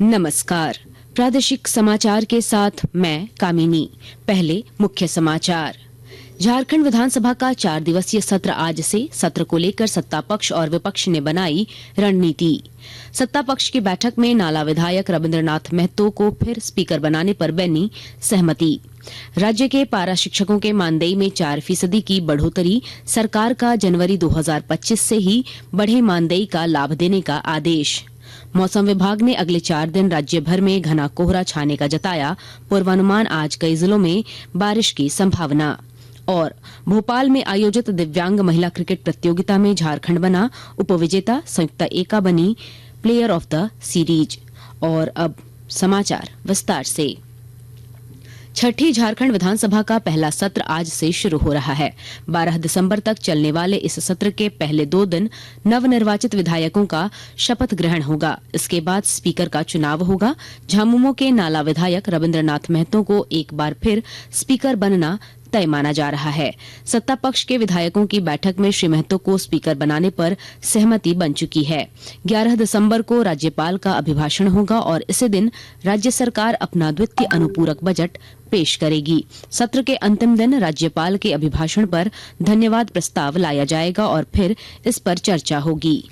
नमस्कार। प्रादेशिक समाचार के साथ मैं कामिनी। पहले मुख्य समाचार। झारखंड विधानसभा का 4 दिवसीय सत्र आज से। सत्र को लेकर सत्ता पक्ष और विपक्ष ने बनाई रणनीति। सत्ता पक्ष की बैठक में नाला विधायक रविंद्रनाथ महतो को फिर स्पीकर बनाने पर बनी सहमति। राज्य के पारा शिक्षकों के मानदेय में 4% की बढ़ोतरी। सरकार का जनवरी 2025 से ही बढ़े मानदेय का लाभ देने का आदेश। मौसम विभाग ने अगले 4 दिन राज्य भर में घना कोहरा छाने का जताया पूर्वानुमान। आज कई जिलों में बारिश की संभावना। और भोपाल में आयोजित दिव्यांग महिला क्रिकेट प्रतियोगिता में झारखंड बना उपविजेता। संयुक्ता एका बनी प्लेयर ऑफ द सीरीज। और अब समाचार विस्तार से। छठी झारखंड विधानसभा का पहला सत्र आज से शुरू हो रहा है। 12 दिसंबर तक चलने वाले इस सत्र के पहले 2 दिन नवनिर्वाचित विधायकों का शपथ ग्रहण होगा। इसके बाद स्पीकर का चुनाव होगा। झामुमो के नाला विधायक रविंद्रनाथ महतो को एक बार फिर स्पीकर बनना तय माना जा रहा है। सत्ता पक्ष के विधायकों की बैठक में श्री महतो को स्पीकर बनाने पर सहमति बन चुकी है। 11 दिसंबर को राज्यपाल का अभिभाषण होगा और इसी दिन राज्य सरकार अपना द्वितीय अनुपूरक बजट पेश करेगी। सत्र के अंतिम दिन राज्यपाल के अभिभाषण पर धन्यवाद प्रस्ताव लाया जाएगा और फिर इस पर चर्चा होगी।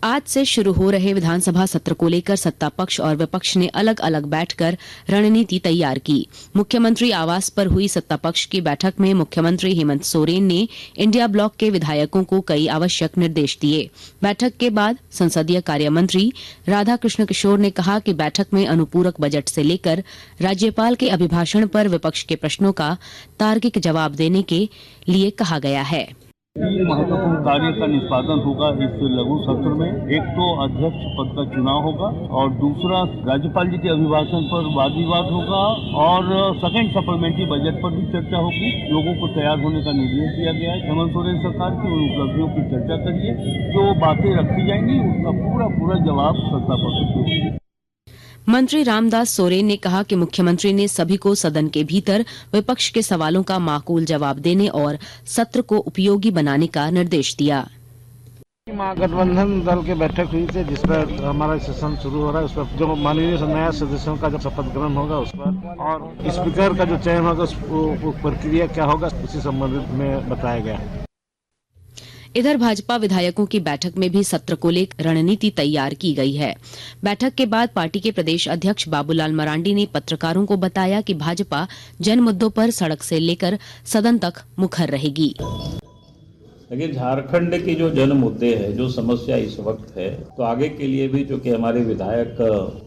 आज से शुरू हो रहे विधानसभा सत्र को लेकर सत्ता पक्ष और विपक्ष ने अलग अलग बैठकर रणनीति तैयार की। मुख्यमंत्री आवास पर हुई सत्ता पक्ष की बैठक में मुख्यमंत्री हेमंत सोरेन ने इंडिया ब्लॉक के विधायकों को कई आवश्यक निर्देश दिए। बैठक के बाद संसदीय कार्य मंत्री राधा कृष्ण किशोर ने कहा कि बैठक में अनुपूरक बजट से लेकर राज्यपाल के अभिभाषण पर विपक्ष के प्रश्नों का तार्किक जवाब देने के लिए कहा गया है। महत्वपूर्ण कार्य का निष्पादन होगा इस लघु सत्र में। एक तो अध्यक्ष पद का चुनाव होगा और दूसरा राज्यपाल जी के अभिभाषण पर वाद विवाद होगा और सेकंड सप्लीमेंट्री बजट पर भी चर्चा होगी। लोगों को तैयार होने का निर्देश दिया गया है हेमंत सोरेन सरकार की। उन उपलब्धियों की चर्चा करिए, जो बातें रखी जाएंगी उसका पूरा जवाब सत्ता पक्ष देगी। मंत्री रामदास सोरेन ने कहा कि मुख्यमंत्री ने सभी को सदन के भीतर विपक्ष के सवालों का माकूल जवाब देने और सत्र को उपयोगी बनाने का निर्देश दिया। महागठबंधन दल की बैठक हुई थी जिस पर हमारा सेशन शुरू हो रहा है। उस पर जो माननीय नया सदस्यों का जब शपथ ग्रहण होगा उस पर और स्पीकर का जो चयन होगा उस प्रक्रिया क्या होगा उसी संबंधित में बताया गया है। इधर भाजपा विधायकों की बैठक में भी सत्र को लेकर रणनीति तैयार की गई है। बैठक के बाद पार्टी के प्रदेश अध्यक्ष बाबूलाल मरांडी ने पत्रकारों को बताया कि भाजपा जन मुद्दों पर सड़क से लेकर सदन तक मुखर रहेगी। लेकिन झारखंड की जो जन मुद्दे है, जो समस्या इस वक्त है, तो आगे के लिए भी जो कि हमारे विधायक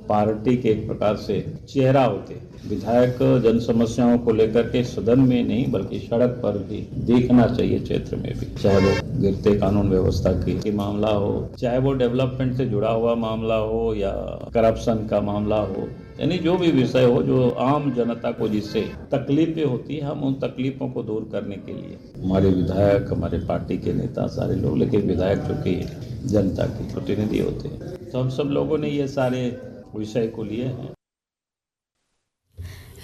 पार्टी के एक प्रकार से चेहरा होते हैं। विधायक जन समस्याओं को लेकर के सदन में नहीं बल्कि सड़क पर भी देखना चाहिए। क्षेत्र में भी, चाहे वो गिरते कानून व्यवस्था की मामला हो, चाहे वो डेवलपमेंट से जुड़ा हुआ मामला हो या करप्शन का मामला हो, यानी जो भी विषय हो जो आम जनता को जिससे तकलीफें होती है, हम उन तकलीफों को दूर करने के लिए हमारे विधायक, हमारे पार्टी के नेता सारे लोग, लेकिन विधायक जो कि जनता के प्रतिनिधि होते हैं, तो हम सब लोगों ने ये सारे विषय को लिए हैं।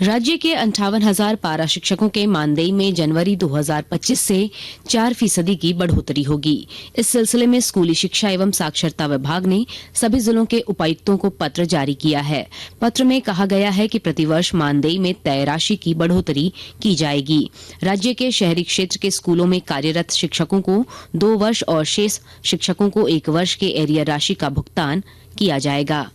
राज्य के 58,000 पारा शिक्षकों के मानदेय में जनवरी 2025 से 4% की बढ़ोतरी होगी। इस सिलसिले में स्कूली शिक्षा एवं साक्षरता विभाग ने सभी जिलों के उपायुक्तों को पत्र जारी किया है। पत्र में कहा गया है कि प्रतिवर्ष मानदेय में तय राशि की बढ़ोतरी की जाएगी। राज्य के शहरी क्षेत्र के स्कूलों में कार्यरत शिक्षकों को 2 वर्ष और शेष शिक्षकों को 1 वर्ष के एरियर राशि का भुगतान किया जाएगा।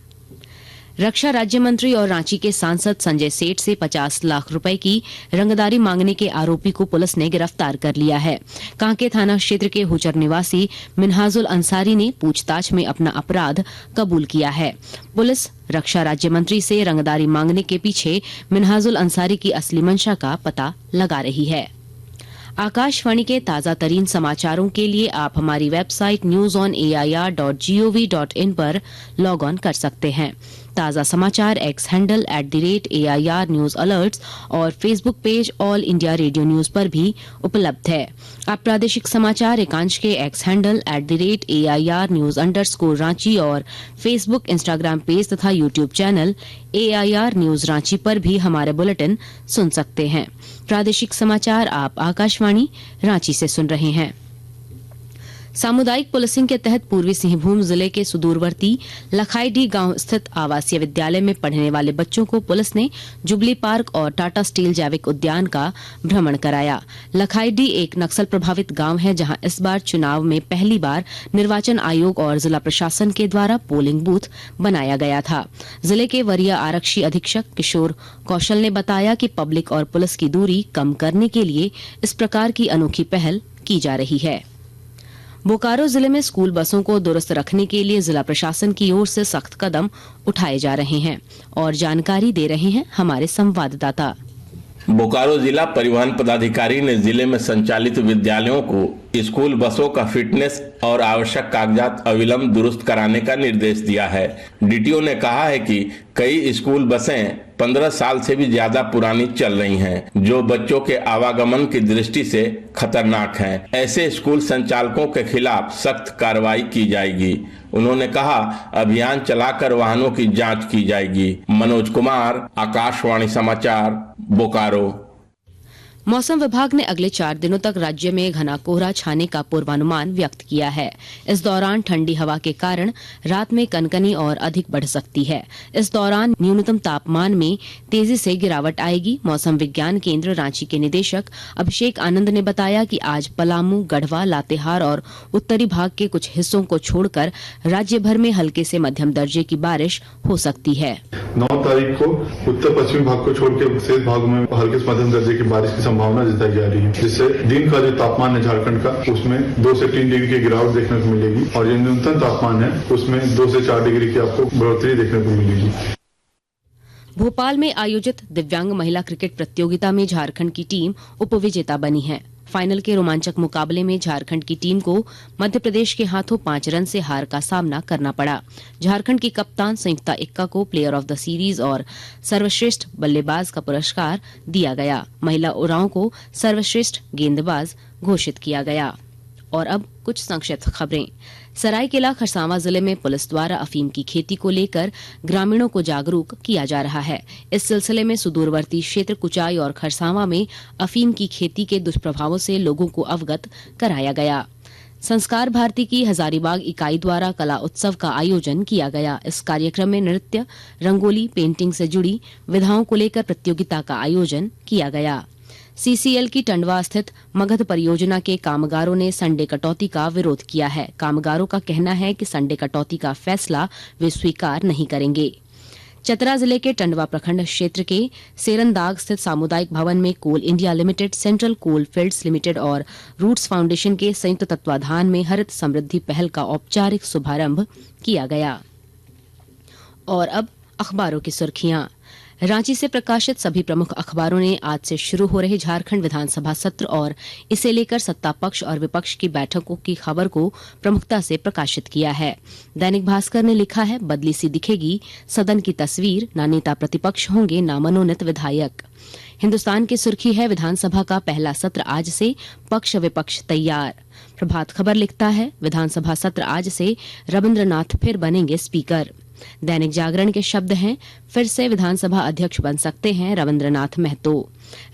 रक्षा राज्य मंत्री और रांची के सांसद संजय सेठ से 50 लाख रुपए की रंगदारी मांगने के आरोपी को पुलिस ने गिरफ्तार कर लिया है। कांके थाना क्षेत्र के हुचर निवासी मिनहाजुल अंसारी ने पूछताछ में अपना अपराध कबूल किया है। पुलिस रक्षा राज्य मंत्री से रंगदारी मांगने के पीछे मिनहाजुल अंसारी की असली मंशा का पता लगा रही है। आकाशवाणी के ताजा तरीन समाचारों के लिए आप हमारी वेबसाइट newsonair.gov.in पर लॉग ऑन कर सकते हैं। ताजा समाचार X handle @AIR news alerts और Facebook page All India Radio news पर भी उपलब्ध है। आप प्रादेशिक समाचार एकांश के X handle @AIR news _Ranchi और फेसबुक, इंस्टाग्राम पेज तथा YouTube channel AIR news Ranchi पर भी हमारे बुलेटिन सुन सकते हैं। प्रादेशिक समाचार आप आकाशवाणी रांची से सुन रहे हैं। सामुदायिक पुलिसिंग के तहत पूर्वी सिंहभूम जिले के सुदूरवर्ती लखाईडीह गांव स्थित आवासीय विद्यालय में पढ़ने वाले बच्चों को पुलिस ने जुबली पार्क और टाटा स्टील जैविक उद्यान का भ्रमण कराया। लखाईडीह एक नक्सल प्रभावित गांव है, जहां इस बार चुनाव में पहली बार निर्वाचन आयोग और जिला प्रशासन के द्वारा पोलिंग बूथ बनाया गया था। जिले के वरीय आरक्षी अधीक्षक किशोर कौशल ने बताया कि पब्लिक और पुलिस की दूरी कम करने के लिए इस प्रकार की अनोखी पहल की जा रही है। बोकारो जिले में स्कूल बसों को दुरुस्त रखने के लिए जिला प्रशासन की ओर से सख्त कदम उठाए जा रहे हैं और जानकारी दे रहे हैं हमारे संवाददाता। बोकारो जिला परिवहन पदाधिकारी ने जिले में संचालित विद्यालयों को स्कूल बसों का फिटनेस और आवश्यक कागजात अविलंब दुरुस्त कराने का निर्देश दिया है। डीटीओ ने कहा है कि कई स्कूल बसें 15 साल से भी ज्यादा पुरानी चल रही हैं, जो बच्चों के आवागमन की दृष्टि से खतरनाक हैं। ऐसे स्कूल संचालकों के खिलाफ सख्त कार्रवाई की जाएगी। उन्होंने कहा, अभियान चलाकर वाहनों की जांच की जाएगी। मनोज कुमार, आकाशवाणी समाचार, बोकारो। मौसम विभाग ने अगले 4 दिनों तक राज्य में घना कोहरा छाने का पूर्वानुमान व्यक्त किया है। इस दौरान ठंडी हवा के कारण रात में कनकनी और अधिक बढ़ सकती है। इस दौरान न्यूनतम तापमान में तेजी से गिरावट आएगी। मौसम विज्ञान केंद्र रांची के निदेशक अभिषेक आनंद ने बताया कि आज पलामू, गढ़वा, लातेहार और उत्तरी भाग के कुछ हिस्सों को छोड़कर राज्य भर में हल्के से मध्यम दर्जे की बारिश हो सकती है। 9 तारीख को उत्तर पश्चिमी भाग को छोड़ के शेष भागों में हल्के से मध्यम दर्जे की बारिश की संभावना जताई जा रही है, जिससे दिन का जो तापमान है झारखंड का, उसमें 2 से 3 डिग्री की गिरावट देखने को मिलेगी और जो न्यूनतम तापमान है उसमें 2 से 4 डिग्री की आपको बढ़ोतरी देखने को मिलेगी। भोपाल में आयोजित दिव्यांग महिला क्रिकेट प्रतियोगिता में झारखंड की टीम उपविजेता बनी है। फाइनल के रोमांचक मुकाबले में झारखंड की टीम को मध्य प्रदेश के हाथों 5 रन से हार का सामना करना पड़ा। झारखंड की कप्तान संयुक्ता इक्का को प्लेयर ऑफ द सीरीज और सर्वश्रेष्ठ बल्लेबाज का पुरस्कार दिया गया। महिला उरांव को सर्वश्रेष्ठ गेंदबाज घोषित किया गया। और अब कुछ संक्षिप्त खबरें। सरायकेला खरसावां जिले में पुलिस द्वारा अफीम की खेती को लेकर ग्रामीणों को जागरूक किया जा रहा है। इस सिलसिले में सुदूरवर्ती क्षेत्र कुचाई और खरसावां में अफीम की खेती के दुष्प्रभावों से लोगों को अवगत कराया गया। संस्कार भारती की हजारीबाग इकाई द्वारा कला उत्सव का आयोजन किया गया। इस कार्यक्रम में नृत्य, रंगोली, पेंटिंग से जुड़ी विधाओं को लेकर प्रतियोगिता का आयोजन किया गया। सीसीएल की टंडवा स्थित मगध परियोजना के कामगारों ने संडे कटौती का विरोध किया है। कामगारों का कहना है कि संडे कटौती का फैसला वे स्वीकार नहीं करेंगे। चतरा जिले के टंडवा प्रखंड क्षेत्र के सेरनदाग स्थित सामुदायिक भवन में Coal India Limited, central coalfields limited और रूट्स फाउंडेशन के संयुक्त तत्वाधान में हरित समृद्धि पहल का औपचारिक शुभारंभ किया गया। और अब अखबारों की सुर्खियां। रांची से प्रकाशित सभी प्रमुख अखबारों ने आज से शुरू हो रहे झारखंड विधानसभा सत्र और इसे लेकर सत्ता पक्ष और विपक्ष की बैठकों की खबर को प्रमुखता से प्रकाशित किया है। दैनिक भास्कर ने लिखा है, बदली सी दिखेगी सदन की तस्वीर, ना नेता प्रतिपक्ष होंगे ना मनोनीत विधायक। हिन्दुस्तान की सुर्खी है, विधानसभा का पहला सत्र आज से, पक्ष विपक्ष तैयार। प्रभात खबर लिखता है, विधानसभा सत्र आज से, रविन्द्रनाथ फिर बनेंगे स्पीकर। दैनिक जागरण के शब्द हैं, फिर से विधानसभा अध्यक्ष बन सकते हैं रविन्द्रनाथ महतो।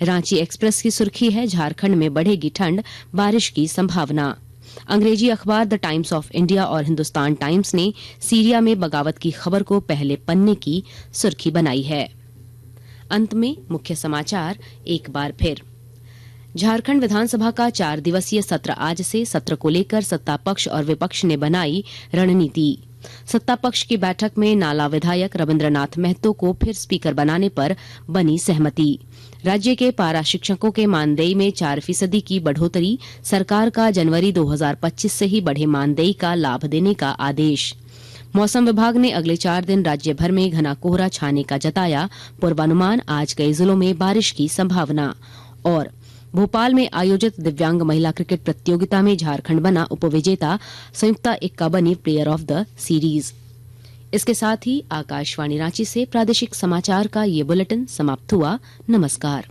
रांची एक्सप्रेस की सुर्खी है, झारखंड में बढ़ेगी ठंड, बारिश की संभावना। अंग्रेजी अखबार द टाइम्स ऑफ इंडिया और हिंदुस्तान टाइम्स ने सीरिया में बगावत की खबर को पहले पन्ने की सुर्खी बनाई है। अंत में मुख्य समाचार एक बार फिर। झारखंड विधानसभा का 4 दिवसीय सत्र आज से, सत्र को लेकर सत्ता पक्ष और विपक्ष ने बनाई रणनीति। सत्ता पक्ष की बैठक में नाला विधायक रविन्द्रनाथ महतो को फिर स्पीकर बनाने पर बनी सहमति। राज्य के पारा शिक्षकों के मानदेय में 4% की बढ़ोतरी, सरकार का जनवरी 2025 से ही बढ़े मानदेय का लाभ देने का आदेश। मौसम विभाग ने अगले 4 दिन राज्य भर में घना कोहरा छाने का जताया पूर्वानुमान, आज कई जिलों में बारिश की संभावना। और भोपाल में आयोजित दिव्यांग महिला क्रिकेट प्रतियोगिता में झारखंड बना उपविजेता, संयुक्ता इक्का बनी प्लेयर ऑफ द सीरीज। इसके साथ ही आकाशवाणी रांची से प्रादेशिक समाचार का ये बुलेटिन समाप्त हुआ। नमस्कार।